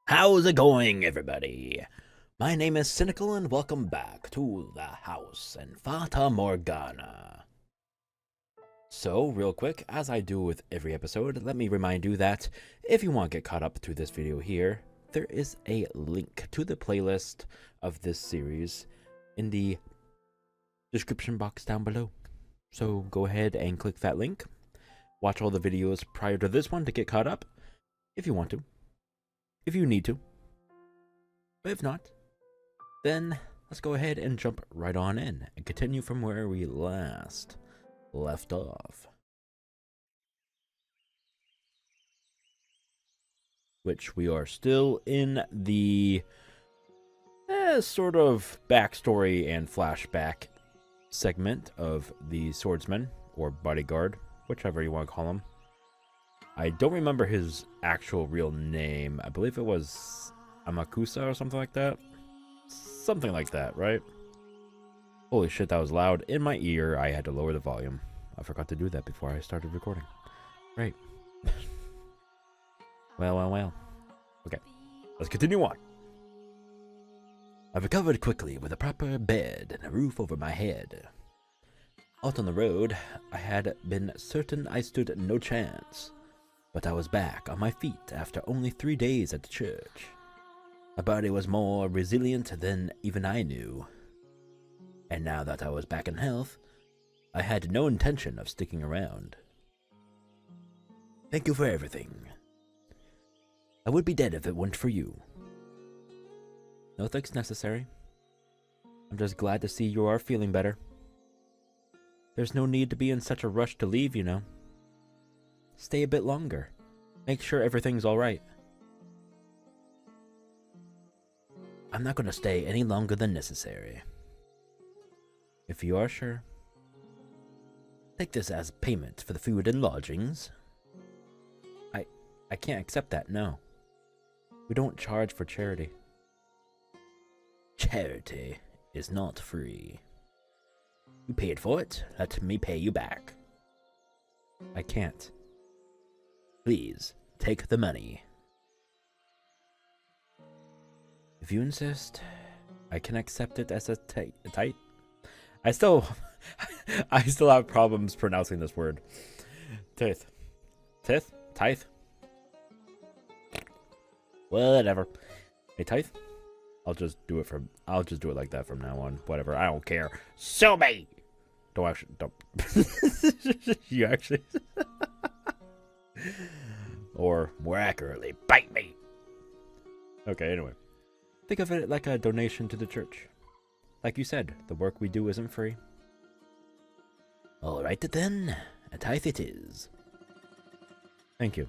How's it going, everybody? My name is Sinikle, and welcome back to the house in Fata Morgana. So, real quick, as I do with every episode, let me remind you that if you want to get caught up to this video here, there is a link to the playlist of this series in the description box down below. So go ahead and click that link. Watch all the videos prior to this one to get caught up, if you want to. If you need to. But if not, then let's go ahead and jump right on in and continue from where we last left off. Which we are still in the sort of backstory and flashback segment of the swordsman or bodyguard, whichever you want to call him. I don't remember his actual real name. I believe it was Amakusa or something like that. Something like that, right? Holy shit, that was loud in my ear. I had to lower the volume. I forgot to do that before I started recording. Right. Well. Okay, let's continue on. I recovered quickly with a proper bed and a roof over my head. Out on the road, I had been certain I stood no chance. But I was back on my feet after only 3 days at the church. My body was more resilient than even I knew. And now that I was back in health, I had no intention of sticking around. Thank you for everything. I would be dead if it weren't for you. No thanks necessary. I'm just glad to see you are feeling better. There's no need to be in such a rush to leave, you know. Stay a bit longer. Make sure everything's alright. I'm not gonna stay any longer than necessary. If you are sure. Take this as payment for the food and lodgings. I can't accept that, no. We don't charge for charity. Charity is not free. You paid for it, let me pay you back. I can't. Please, take the money. If you insist, I can accept it as a tithe. I still have problems pronouncing this word. Tithe. Tithe? Whatever. A tithe? I'll just do it like that from now on. Whatever, I don't care. Sue me! Don't. You actually... Or, more accurately, bite me! Okay, anyway. Think of it like a donation to the church. Like you said, the work we do isn't free. Alright then, a tithe it is. Thank you.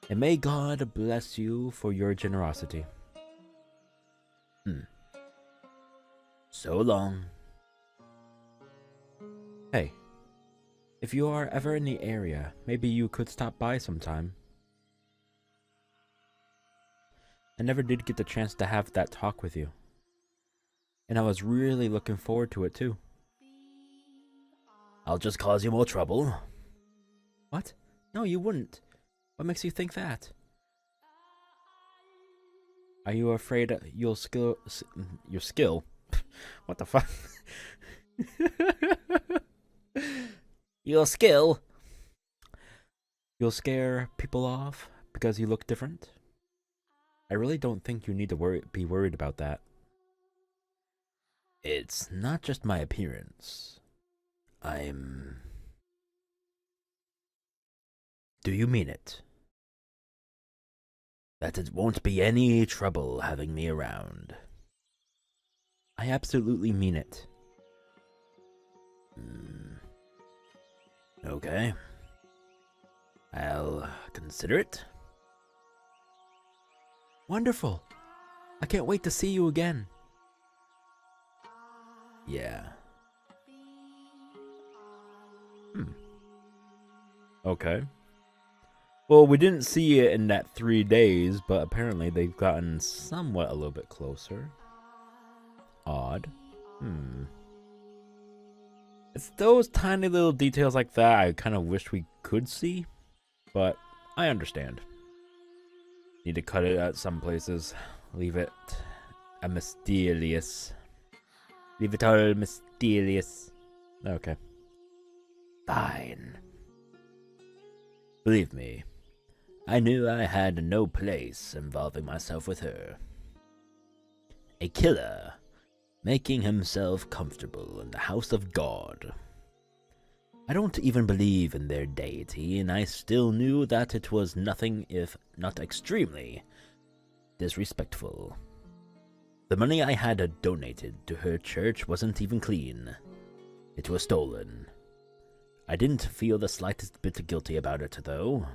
And may God bless you for your generosity. So long. Hey, if you are ever in the area, maybe you could stop by sometime. I never did get the chance to have that talk with you. And I was really looking forward to it too. I'll just cause you more trouble. What? No, you wouldn't. What makes you think that? Are you afraid your skill... What the fuck? Your skill? You'll scare people off because you look different? I really don't think you need to be worried about that. It's not just my appearance. Do you mean it? That it won't be any trouble having me around. I absolutely mean it. Okay. I'll consider it. Wonderful. I can't wait to see you again. Yeah. Okay. Well, we didn't see it in that 3 days, but apparently they've gotten somewhat a little bit closer. Odd. It's those tiny little details like that I kind of wish we could see, but I understand. Need to cut it at some places. Leave it a mysterious. Leave it all mysterious. Okay. Fine. Believe me, I knew I had no place involving myself with her. A killer, making himself comfortable in the house of God. I don't even believe in their deity, and I still knew that it was nothing if not extremely disrespectful. The money I had donated to her church wasn't even clean. It was stolen. I didn't feel the slightest bit guilty about it, though.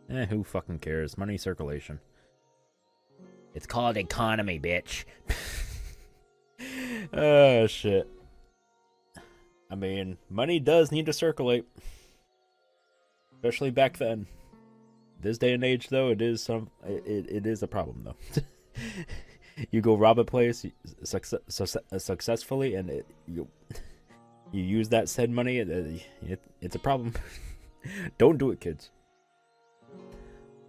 Who fucking cares? Money circulation. It's called economy, bitch. Oh, shit. I mean, money does need to circulate. Especially back then. This day and age, though, it is a problem, though. You go rob a place successfully, and you use that said money, it's a problem. Don't do it, kids.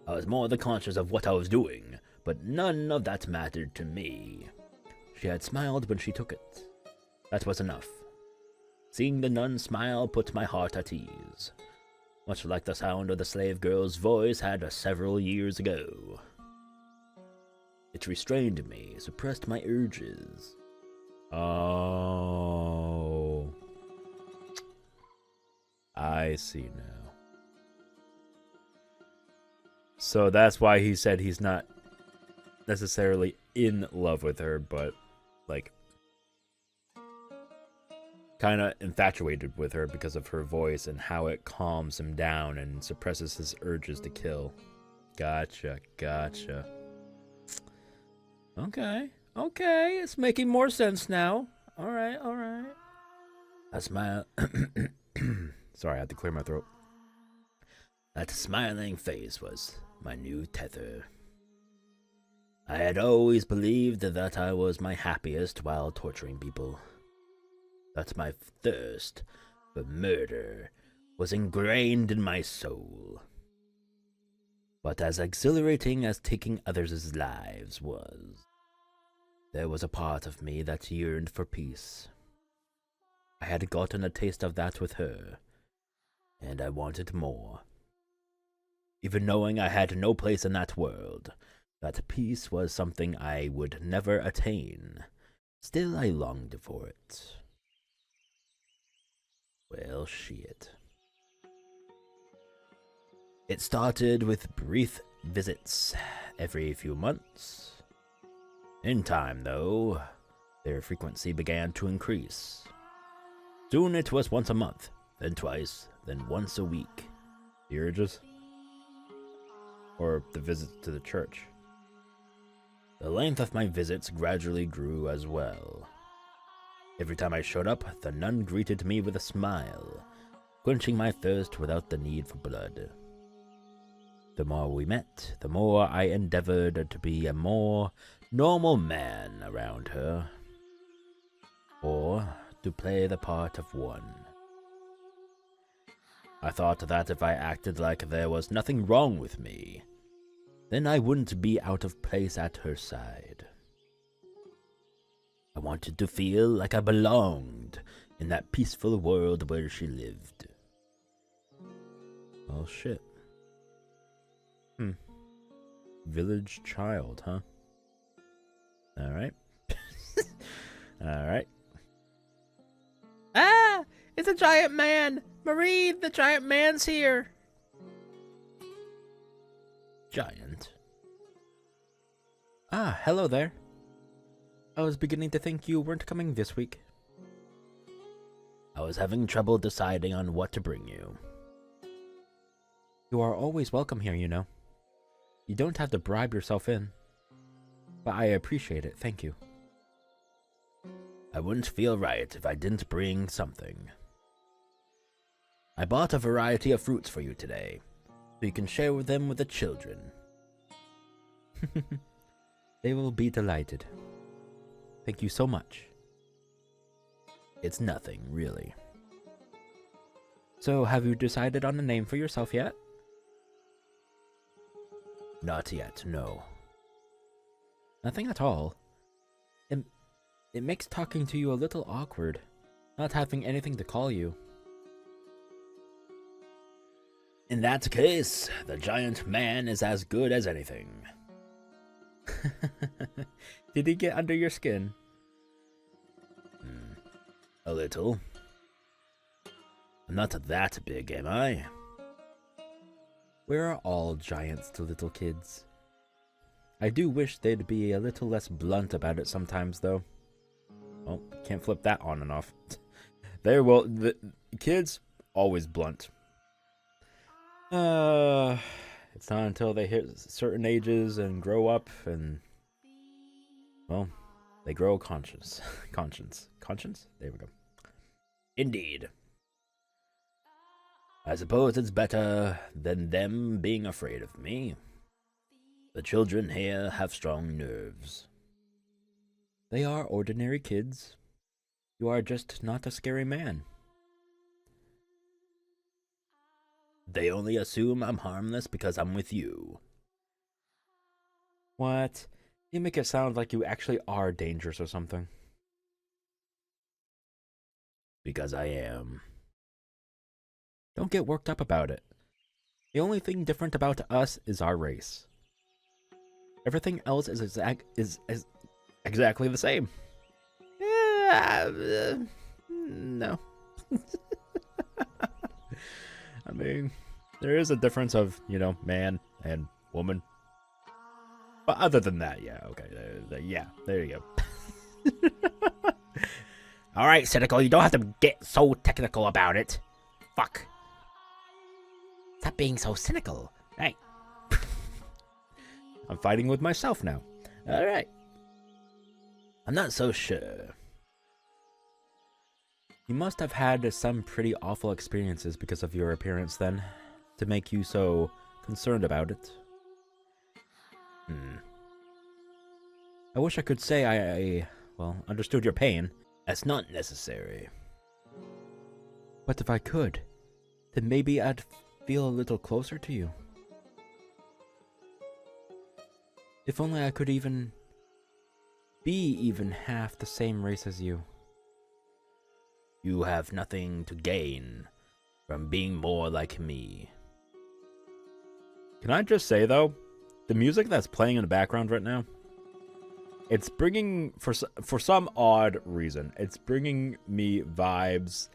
I was more than conscious of what I was doing, but none of that mattered to me. She had smiled when she took it. That was enough. Seeing the nun smile put my heart at ease, much like the sound of the slave girl's voice had several years ago. It restrained me, suppressed my urges. Oh, I see now. So that's why he said he's not necessarily in love with her, but like kind of infatuated with her because of her voice and how it calms him down and suppresses his urges to kill. Gotcha. Okay, it's making more sense now. All right. I smile. Sorry, I had to clear my throat. That smiling face was my new tether. I had always believed that I was my happiest while torturing people. That my thirst for murder was ingrained in my soul. But as exhilarating as taking others' lives was, there was a part of me that yearned for peace. I had gotten a taste of that with her, and I wanted more. Even knowing I had no place in that world, that peace was something I would never attain, still I longed for it. Well, shit. It started with brief visits every few months. In time, though, their frequency began to increase. Soon it was once a month, then twice, then once a week. The urges? Or the visits to the church? The length of my visits gradually grew as well. Every time I showed up, the nun greeted me with a smile, quenching my thirst without the need for blood. The more we met, the more I endeavored to be a more normal man around her, or to play the part of one. I thought that if I acted like there was nothing wrong with me, then I wouldn't be out of place at her side. I wanted to feel like I belonged in that peaceful world where she lived. Well, shit. Village child, huh? Alright. Alright. Ah! It's a giant man! Marie, the giant man's here! Giant? Ah, hello there. I was beginning to think you weren't coming this week. I was having trouble deciding on what to bring you. You are always welcome here, you know. You don't have to bribe yourself in. But I appreciate it, thank you. I wouldn't feel right if I didn't bring something. I bought a variety of fruits for you today, so you can share them with the children. They will be delighted. Thank you so much. It's nothing, really. So, have you decided on a name for yourself yet? Not yet, no. Nothing at all. It makes talking to you a little awkward, not having anything to call you. In that case, the giant man is as good as anything. Did he get under your skin? A little. I'm not that big, am I? We're all giants to little kids. I do wish they'd be a little less blunt about it sometimes, though. Well, can't flip that on and off. The kids, always blunt. It's not until they hit certain ages and grow up and, well, they grow conscience. Conscience? There we go. Indeed. I suppose it's better than them being afraid of me. The children here have strong nerves. They are ordinary kids. You are just not a scary man. They only assume I'm harmless because I'm with you. What? You make it sound like you actually are dangerous or something. Because I am. Don't get worked up about it. The only thing different about us is our race. Everything else is exactly the same. No. I mean, there is a difference of, man and woman. But other than that, yeah, okay. Yeah, there you go. Alright, Sinikle, you don't have to get so technical about it. Fuck. Stop being so cynical. Hey. I'm fighting with myself now. Alright. I'm not so sure. You must have had some pretty awful experiences because of your appearance then, to make you so concerned about it. I wish I could say I understood your pain. That's not necessary. But if I could, then maybe I'd feel a little closer to you. If only I could be even half the same race as you. You have nothing to gain from being more like me. Can I just say, though, the music that's playing in the background right now, it's bringing, for some odd reason, it's bringing me vibes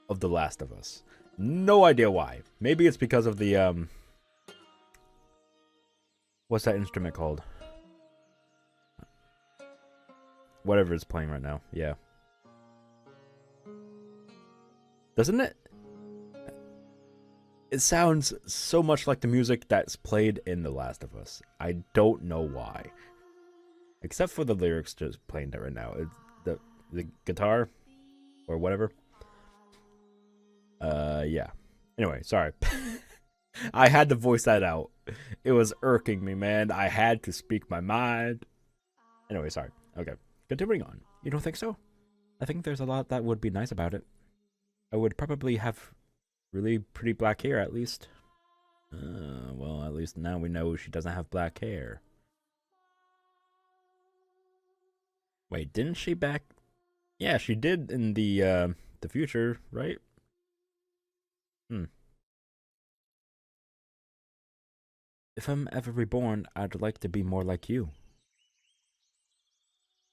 of The Last of Us. No idea why. Maybe it's because of the, what's that instrument called? Whatever is playing right now, yeah. Doesn't it? It sounds so much like the music that's played in The Last of Us. I don't know why. Except for the lyrics just playing there right now. It's the guitar or whatever. Yeah. Anyway, sorry. I had to voice that out. It was irking me, man. I had to speak my mind. Anyway, sorry. Okay. Continuing on. You don't think so? I think there's a lot that would be nice about it. I would probably have really pretty black hair, at least. Well, at least now we know she doesn't have black hair. Wait, didn't she back? Yeah, she did in the future, right? If I'm ever reborn, I'd like to be more like you.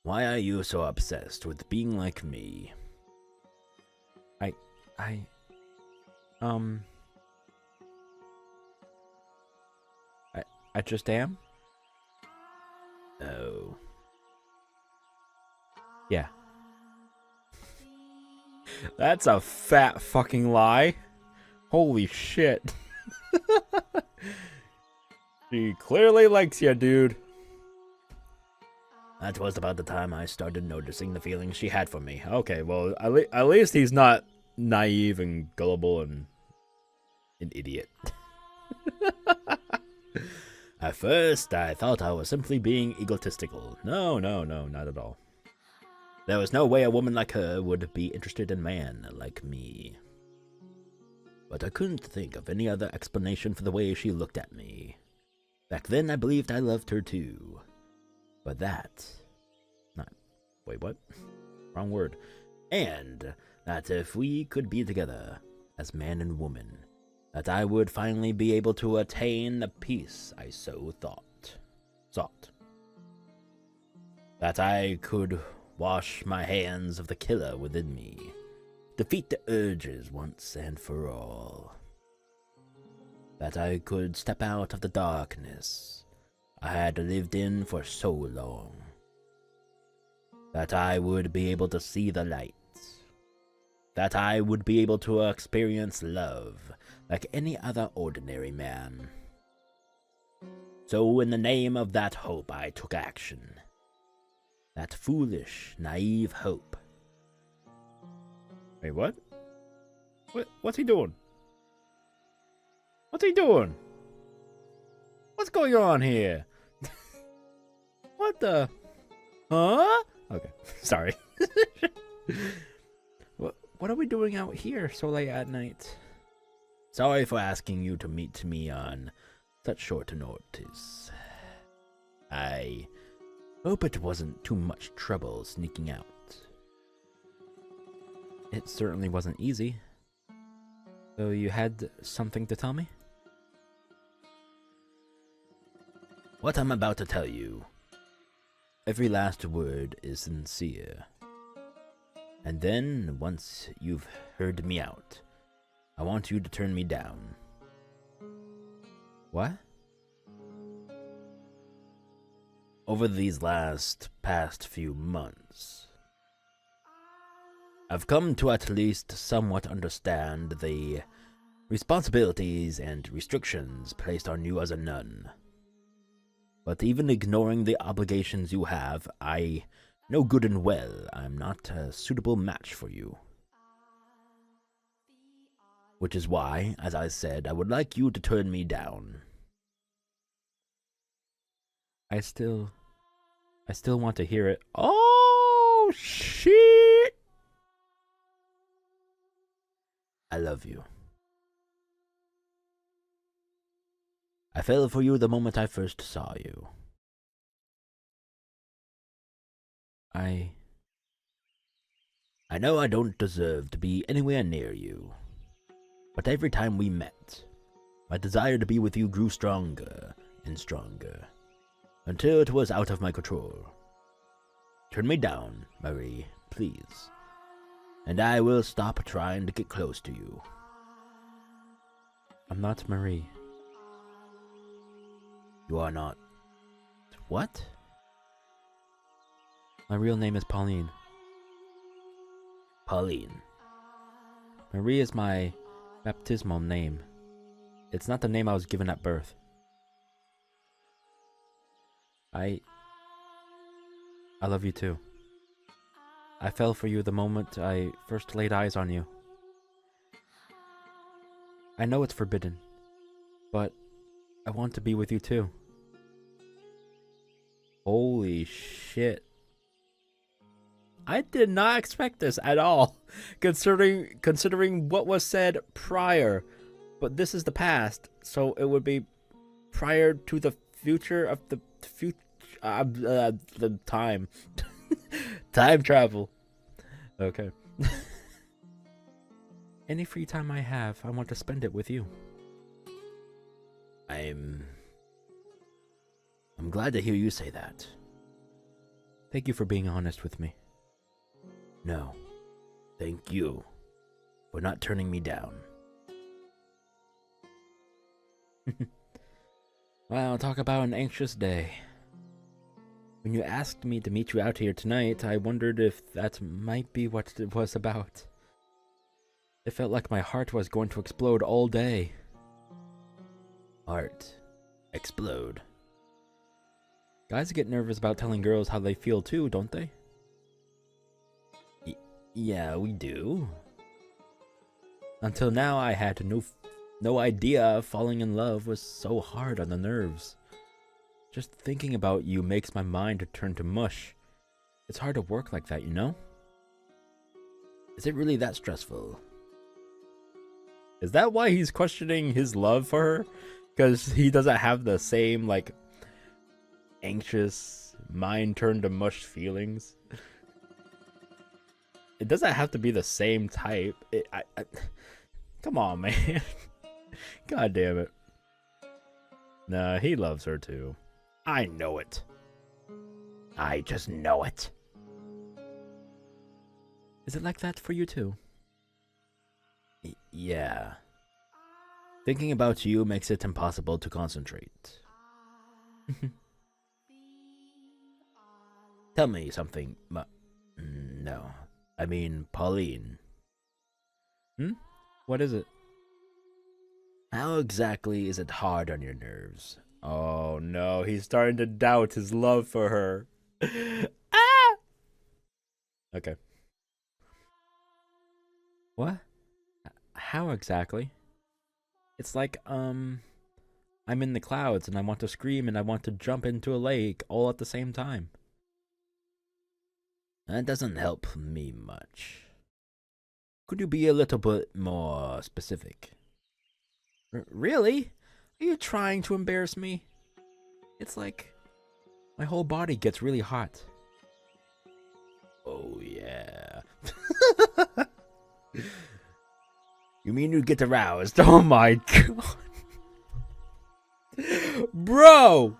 Why are you so obsessed with being like me? I just am? Oh. Yeah. That's a fat fucking lie. Holy shit. She clearly likes you, dude. That was about the time I started noticing the feelings she had for me. Okay, well, at least he's not naive and gullible and an idiot. At first, I thought I was simply being egotistical. No, not at all. There was no way a woman like her would be interested in a man like me. But I couldn't think of any other explanation for the way she looked at me. Back then, I believed I loved her too. But that... Not... Wait, what? Wrong word. And that if we could be together as man and woman, that I would finally be able to attain the peace I so sought. That I could wash my hands of the killer within me, defeat the urges once and for all. That I could step out of the darkness I had lived in for so long. That I would be able to see the light. That I would be able to experience love like any other ordinary man. So in the name of that hope, I took action. That foolish, naive hope. Wait, what? What's he doing? What's he doing? What's going on here? What the? Huh? Okay, sorry. What are we doing out here so late at night? Sorry for asking you to meet me on such short notice. I hope it wasn't too much trouble sneaking out. It certainly wasn't easy. So you had something to tell me? What I'm about to tell you, every last word is sincere. And then, once you've heard me out, I want you to turn me down. What? Over these past few months, I've come to at least somewhat understand the responsibilities and restrictions placed on you as a nun. But even ignoring the obligations you have, I know good and well I'm not a suitable match for you. Which is why, as I said, I would like you to turn me down. I still want to hear it. Oh, shit! I love you. I fell for you the moment I first saw you. I know I don't deserve to be anywhere near you, but every time we met, my desire to be with you grew stronger and stronger, until it was out of my control. Turn me down, Marie, please, and I will stop trying to get close to you. I'm not Marie. You are not... What? My real name is Pauline. Pauline. Marie is my baptismal name. It's not the name I was given at birth. I love you too. I fell for you the moment I first laid eyes on you. I know it's forbidden, but I want to be with you too. Holy shit. I did not expect this at all, considering what was said prior. But this is the past, so it would be prior to the future of the time. Time travel. Okay. Any free time I have, I want to spend it with you. I'm glad to hear you say that. Thank you for being honest with me. No, thank you for not turning me down. Wow, talk about an anxious day. When you asked me to meet you out here tonight, I wondered if that might be what it was about. It felt like my heart was going to explode all day. Heart explode. Guys get nervous about telling girls how they feel too, don't they? Yeah, we do. Until now, I had no idea falling in love was so hard on the nerves. Just thinking about you makes my mind turn to mush. It's hard to work like that, you know? Is it really that stressful? Is that why he's questioning his love for her? because he doesn't have the same like anxious mind turned to mush feelings. It doesn't have to be the same type. Come on, man. God damn it. Nah, he loves her too. I know it. I just know it. Is it like that for you too? Yeah. Thinking about you makes it impossible to concentrate. Tell me something, no. I mean, Pauline. What is it? How exactly is it hard on your nerves? Oh no, he's starting to doubt his love for her. Ah! Okay. What? How exactly? It's like, I'm in the clouds and I want to scream and I want to jump into a lake all at the same time. That doesn't help me much. Could you be a little bit more specific? Really? Are you trying to embarrass me? It's like my whole body gets really hot. Oh, yeah. You mean you get aroused? Oh my god. Bro!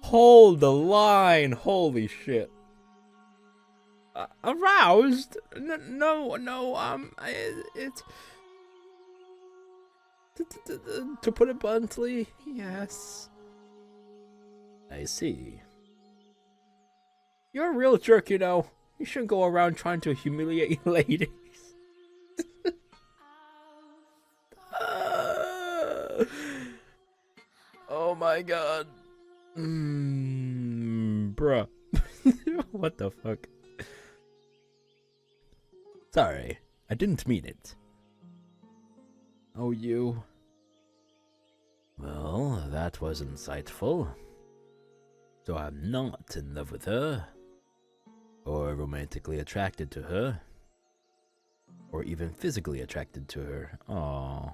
Hold the line. Holy shit. Aroused? No, it's... To put it bluntly, yes. I see. You're a real jerk, you know. You shouldn't go around trying to humiliate ladies. Oh my god. Bruh. What the fuck? Sorry, I didn't mean it. Oh, you. Well, that was insightful. So I'm not in love with her, or romantically attracted to her, or even physically attracted to her. Aww.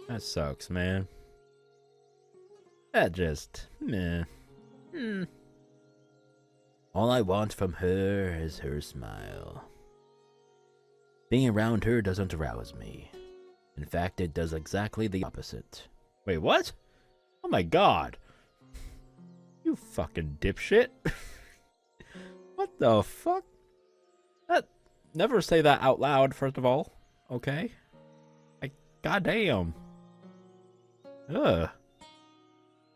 That sucks, man. That just, meh. All I want from her is her smile. Being around her doesn't arouse me. In fact, it does exactly the opposite. Wait, what? Oh my god. You fucking dipshit. What the fuck? Never say that out loud, first of all. Okay? Like, goddamn. Ugh.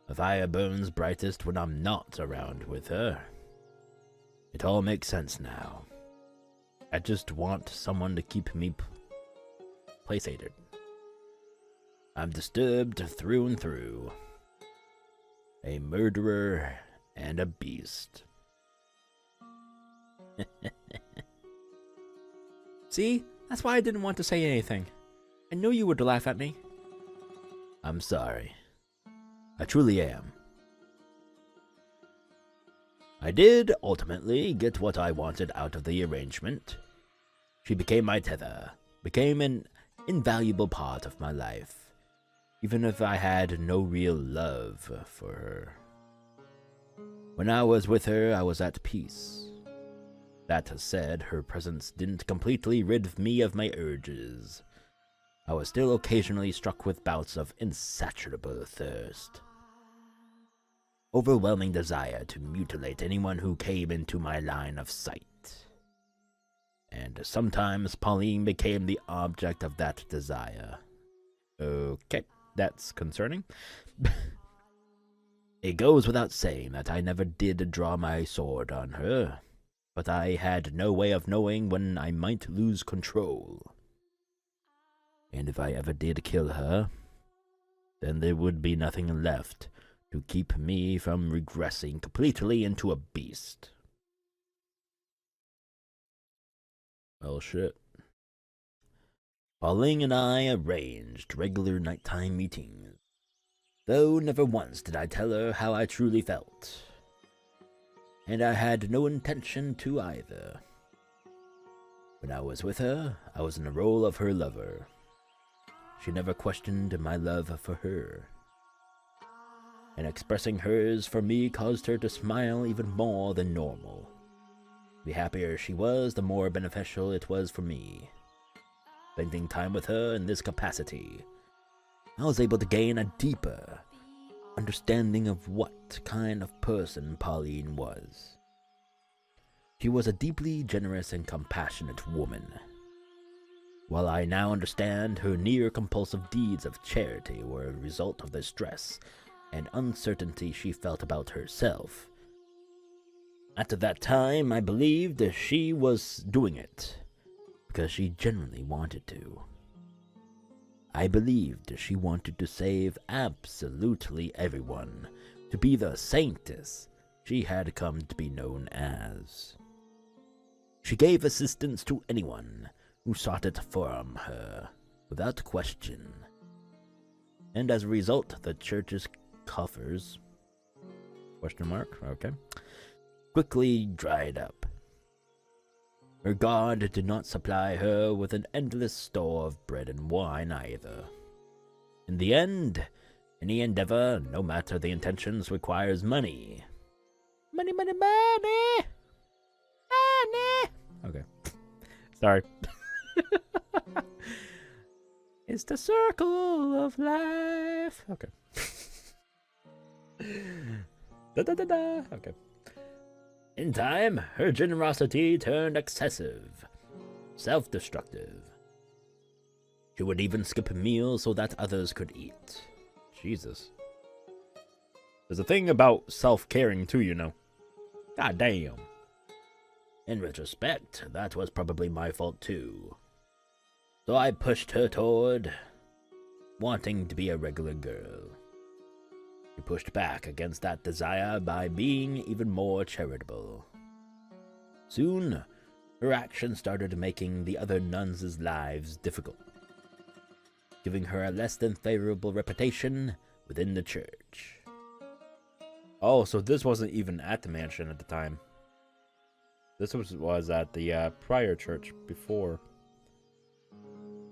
The fire burns brightest when I'm not around with her. It all makes sense now. I just want someone to keep me placated. I'm disturbed through and through. A murderer and a beast. See? That's why I didn't want to say anything. I knew you would laugh at me. I'm sorry. I truly am. I did ultimately get what I wanted out of the arrangement. She became my tether, became an invaluable part of my life, even if I had no real love for her. When I was with her, I was at peace. That said, her presence didn't completely rid me of my urges. I was still occasionally struck with bouts of insatiable thirst. Overwhelming desire to mutilate anyone who came into my line of sight. And sometimes Pauline became the object of that desire. Okay, that's concerning. It goes without saying that I never did draw my sword on her, but I had no way of knowing when I might lose control. And if I ever did kill her, then there would be nothing left to keep me from regressing completely into a beast. Well, shit. Pauline and I arranged regular nighttime meetings, though never once did I tell her how I truly felt. And I had no intention to either. When I was with her, I was in the role of her lover. She never questioned my love for her, and expressing hers for me caused her to smile even more than normal. The happier she was, the more beneficial it was for me. Spending time with her in this capacity, I was able to gain a deeper understanding of what kind of person Pauline was. She was a deeply generous and compassionate woman. While I now understand her near-compulsive deeds of charity were a result of the stress and uncertainty she felt about herself, at that time I believed she was doing it because she genuinely wanted to. I believed she wanted to save absolutely everyone, to be the saintess she had come to be known as. She gave assistance to anyone who sought it from her, without question. And as a result, the church's coffers, okay, quickly dried up. Her God did not supply her with an endless store of bread and wine either. In the end, any endeavor, no matter the intentions, requires money. Money, money, money! Money! Okay. Sorry. It's the circle of life. Okay. Da da da da. Okay. In time, her generosity turned excessive, self-destructive. She would even skip meals so that others could eat. Jesus. There's a thing about self-caring too, you know. God damn. In retrospect, that was probably my fault too. So I pushed her toward wanting to be a regular girl. She pushed back against that desire by being even more charitable. Soon, her actions started making the other nuns' lives difficult, giving her a less than favorable reputation within the church. Oh, so this wasn't even at the mansion at the time. This was at the prior church before.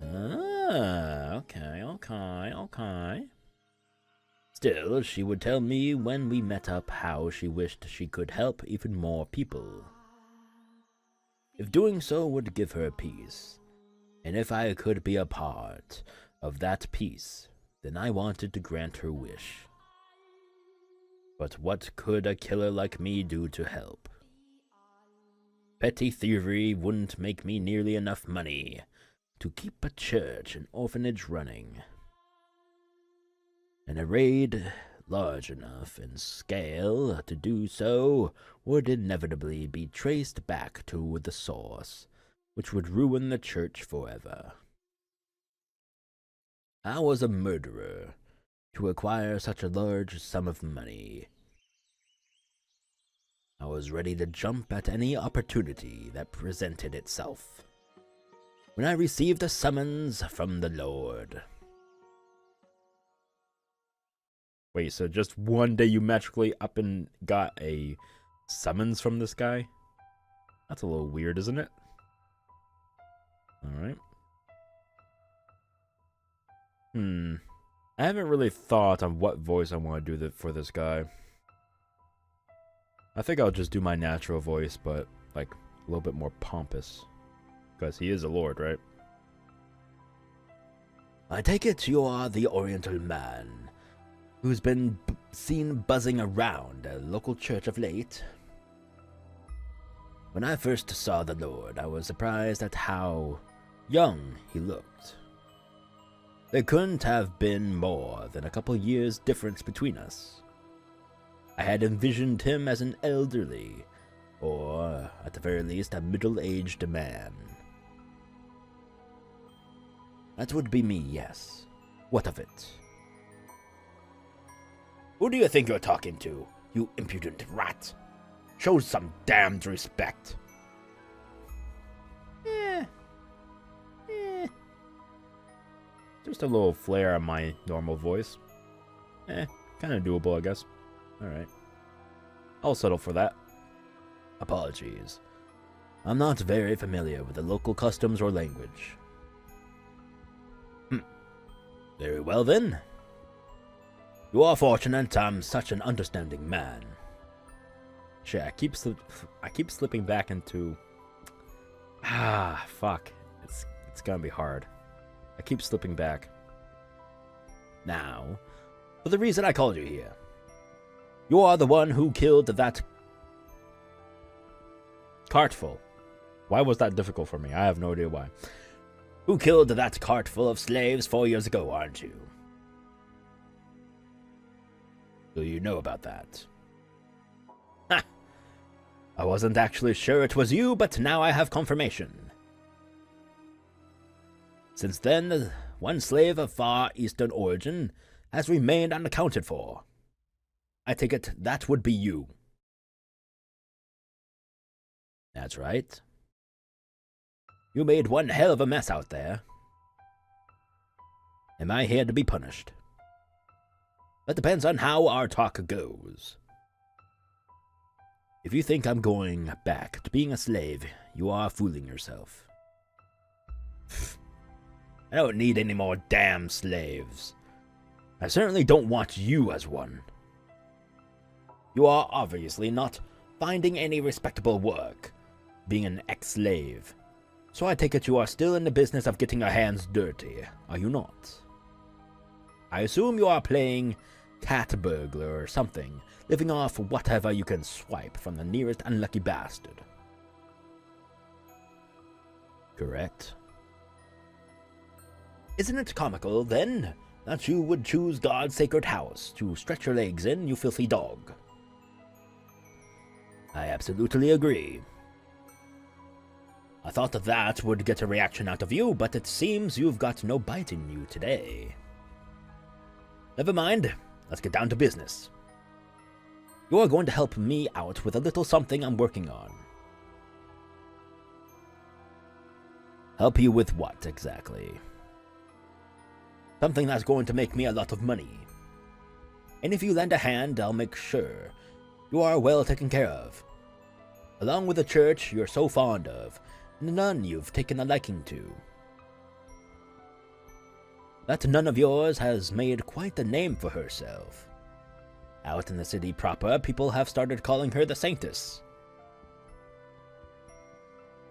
Ah, okay. Still, she would tell me when we met up how she wished she could help even more people. If doing so would give her peace, and if I could be a part of that peace, then I wanted to grant her wish. But what could a killer like me do to help? Petty thievery wouldn't make me nearly enough money to keep a church and orphanage running. And a raid large enough in scale to do so would inevitably be traced back to the source, which would ruin the church forever. I was a murderer to acquire such a large sum of money. I was ready to jump at any opportunity that presented itself. When I received a summons from the Lord. Wait, so just one day you magically up and got a summons from this guy? That's a little weird, isn't it? Alright. I haven't really thought on what voice I want to do for this guy. I think I'll just do my natural voice, but like a little bit more pompous. Because he is a lord, right? I take it you are the Oriental man who's been seen buzzing around a local church of late. When I first saw the Lord, I was surprised at how young he looked. There couldn't have been more than a couple years difference between us. I had envisioned him as an elderly, or at the very least a middle-aged man. That would be me, yes. What of it? Who do you think you're talking to, you impudent rat? Show some damned respect. Just a little flair on my normal voice. Kind of doable, I guess. Alright. I'll settle for that. Apologies. I'm not very familiar with the local customs or language. Very well then. You are fortunate I'm such an understanding man. Shit, I keep slipping back into... fuck. It's gonna be hard. I keep slipping back. Now, for the reason I called you here. You are the one who killed that cartful. Why was that difficult for me? I have no idea why. Who killed that cart full of slaves 4 years ago, aren't you? Do you know about that? Ha! I wasn't actually sure it was you, but now I have confirmation. Since then, one slave of Far Eastern origin has remained unaccounted for. I take it that would be you. That's right. You made one hell of a mess out there. Am I here to be punished? That depends on how our talk goes. If you think I'm going back to being a slave, you are fooling yourself. I don't need any more damn slaves. I certainly don't want you as one. You are obviously not finding any respectable work, being an ex-slave. So I take it you are still in the business of getting your hands dirty, are you not? I assume you are playing cat burglar or something, living off whatever you can swipe from the nearest unlucky bastard. Correct. Isn't it comical, then, that you would choose God's sacred house to stretch your legs in, you filthy dog? I absolutely agree. I thought that would get a reaction out of you, but it seems you've got no bite in you today. Never mind, let's get down to business. You are going to help me out with a little something I'm working on. Help you with what, exactly? Something that's going to make me a lot of money. And if you lend a hand, I'll make sure you are well taken care of. Along with the church you're so fond of, and the nun you've taken a liking to. That nun of yours has made quite a name for herself. Out in the city proper, people have started calling her the Saintess.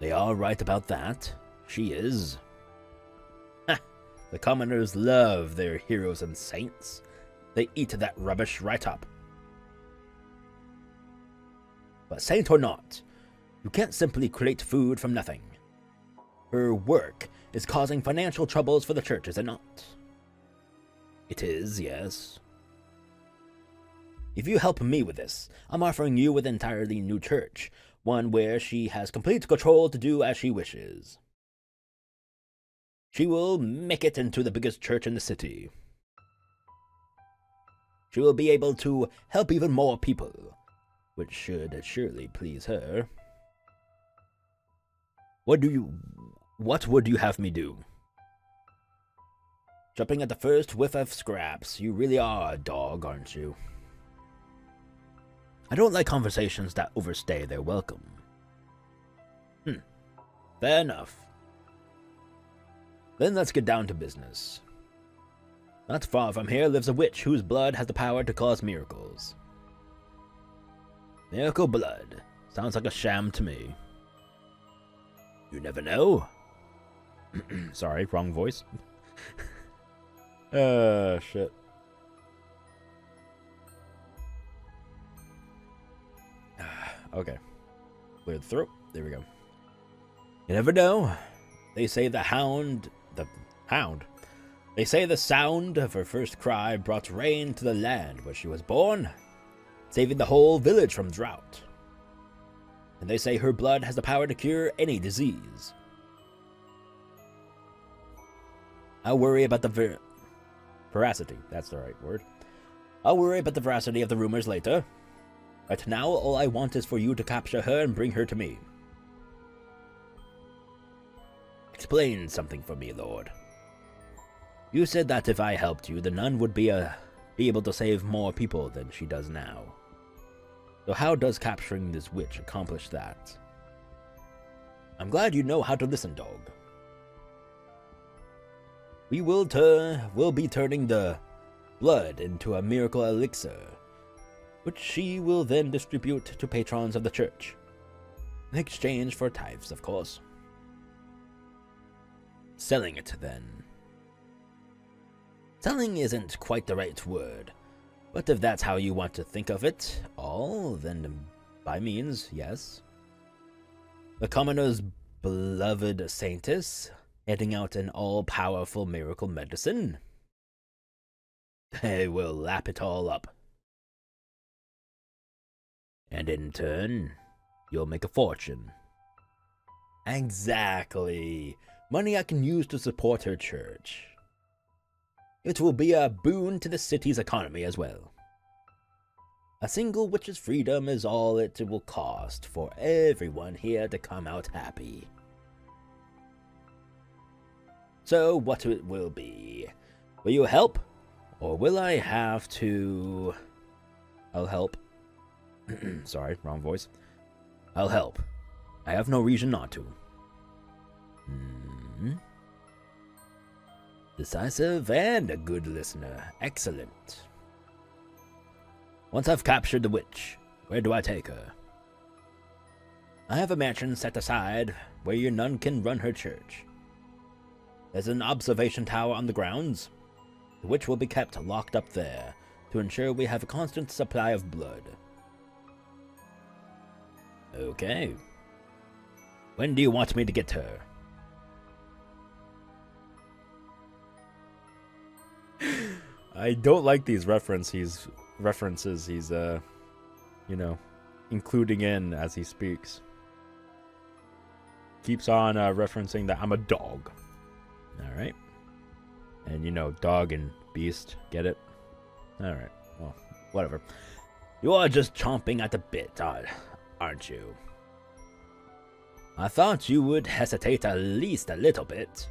They are right about that. She is. Ha! The commoners love their heroes and saints. They eat that rubbish right up. But saint or not, you can't simply create food from nothing. Her work is causing financial troubles for the church, is it not? It is, yes. If you help me with this, I'm offering you an entirely new church, one where she has complete control to do as she wishes. She will make it into the biggest church in the city. She will be able to help even more people, which should surely please her. What would you have me do? Jumping at the first whiff of scraps, you really are a dog, aren't you? I don't like conversations that overstay their welcome. Fair enough. Then let's get down to business. Not far from here lives a witch whose blood has the power to cause miracles. Miracle blood. Sounds like a sham to me. You never know. Sorry, wrong voice. Shit. Okay. Clear the throat. There we go. You never know. They say the hound. They say the sound of her first cry brought rain to the land where she was born, saving the whole village from drought. And they say her blood has the power to cure any disease. I worry about the veracity. That's the right word. I'll worry about the veracity of the rumors later. Right now, all I want is for you to capture her and bring her to me. Explain something for me, Lord. You said that if I helped you, the nun would be able to save more people than she does now. So how does capturing this witch accomplish that? I'm glad you know how to listen, dog. We will be turning the blood into a miracle elixir, which she will then distribute to patrons of the church, in exchange for tithes, of course. Selling it, then. Selling isn't quite the right word, but if that's how you want to think of it all, then by means, yes. The commoner's beloved saintess, handing out an all-powerful miracle medicine. They will lap it all up. And in turn, you'll make a fortune. Exactly. Money I can use to support her church. It will be a boon to the city's economy as well. A single witch's freedom is all it will cost for everyone here to come out happy. So what it will be? Will you help? Or will I have to... I'll help. Sorry, wrong voice. I'll help. I have no reason not to. Decisive and a good listener. Excellent. Once I've captured the witch, where do I take her? I have a mansion set aside where your nun can run her church. There's an observation tower on the grounds. The witch will be kept locked up there to ensure we have a constant supply of blood. Okay. When do you want me to get her? I don't like these references he's including in as he speaks. Keeps on referencing that I'm a dog. Alright. And dog and beast, get it? Alright, well, whatever. You are just chomping at the bit, aren't you? I thought you would hesitate at least a little bit.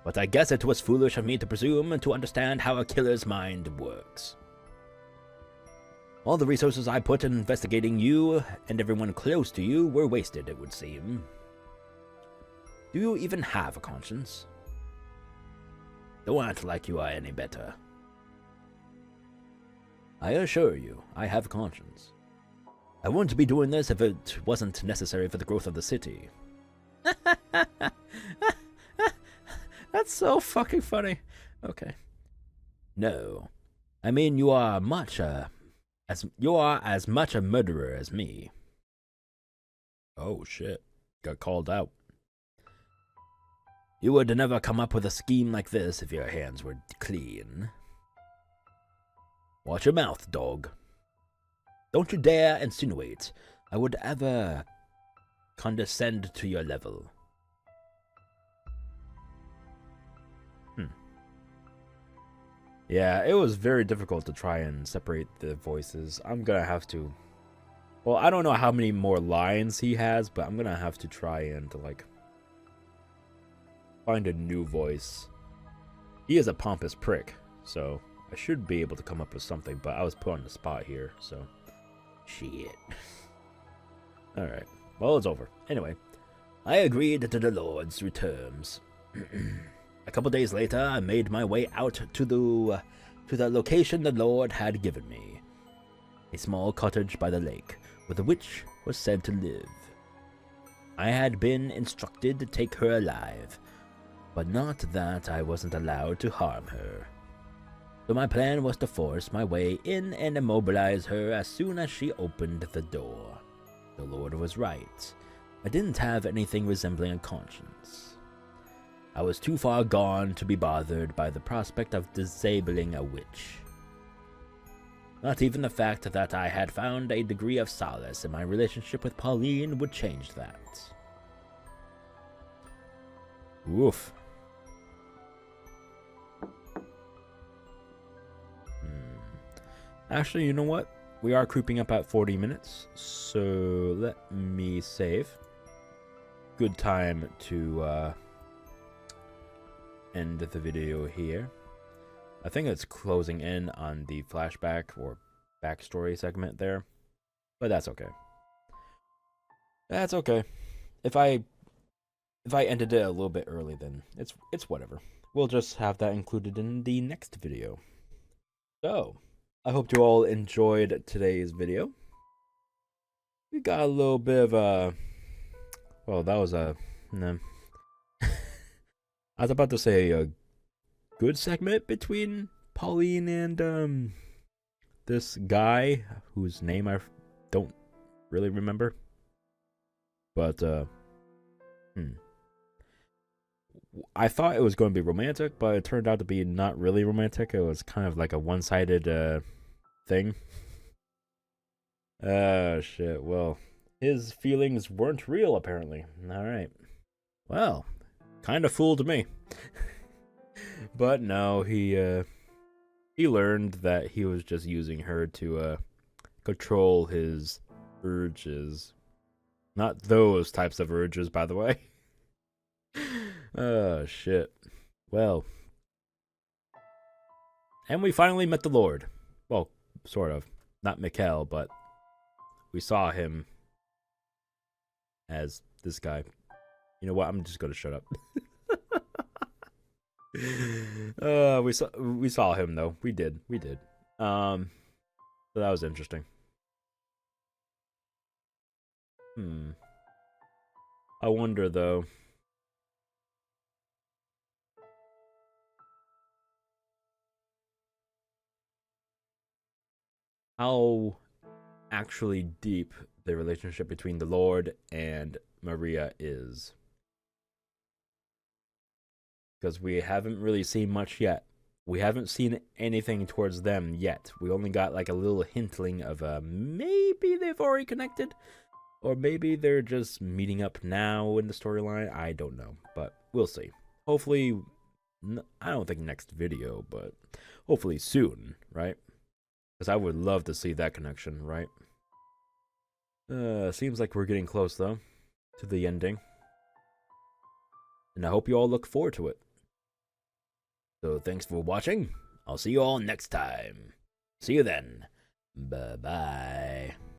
But I guess it was foolish of me to presume to understand how a killer's mind works. All the resources I put in investigating you and everyone close to you were wasted, it would seem. Do you even have a conscience? Don't act like you are any better. I assure you, I have a conscience. I wouldn't be doing this if it wasn't necessary for the growth of the city. That's so fucking funny. Okay. No. I mean, you are as much a murderer as me. Oh shit. Got called out. You would never come up with a scheme like this if your hands were clean. Watch your mouth, dog. Don't you dare insinuate I would ever condescend to your level. Yeah, it was very difficult to try and separate the voices. I'm gonna have to... Well, I don't know how many more lines he has, but I'm gonna have to try and, find a new voice. He is a pompous prick, so I should be able to come up with something, but I was put on the spot here, so... Shit. Alright, well, it's over. Anyway, I agreed to the Lord's terms. A couple days later, I made my way out to the location the Lord had given me. A small cottage by the lake, where the witch was said to live. I had been instructed to take her alive, but not that I wasn't allowed to harm her. So my plan was to force my way in and immobilize her as soon as she opened the door. The Lord was right. I didn't have anything resembling a conscience. I was too far gone to be bothered by the prospect of disabling a witch. Not even the fact that I had found a degree of solace in my relationship with Pauline would change that. Oof. Actually, you know what? We are creeping up at 40 minutes, so let me save. Good time to end the video here. I think it's closing in on the flashback or backstory segment there, but that's okay. That's okay. if I ended it a little bit early, then it's whatever. We'll just have that included in the next video. So, I hope you all enjoyed today's video. We got a little bit of a, well, that was a, no. I was about to say a good segment between Pauline and this guy whose name I don't really remember. But I thought it was going to be romantic, but it turned out to be not really romantic. It was kind of like a one-sided thing. Shit. Well, his feelings weren't real, apparently. All right. Well, kind of fooled me. But no, he learned that he was just using her to control his urges. Not those types of urges, by the way. Oh, shit. Well. And we finally met the Lord. Well, sort of. Not Mikhail, but we saw him as this guy. You know what? I'm just gonna shut up. We saw him though. We did. So that was interesting. I wonder though. How actually deep the relationship between the Lord and Maria is. Because we haven't really seen much yet. We haven't seen anything towards them yet. We only got like a little hintling of maybe they've already connected, or maybe they're just meeting up now in the storyline. I don't know, but we'll see. Hopefully, I don't think next video, but hopefully soon, right? Because I would love to see that connection, right? Seems like we're getting close though to the ending, and I hope you all look forward to it. So thanks for watching. I'll see you all next time. See you then. Bye-bye.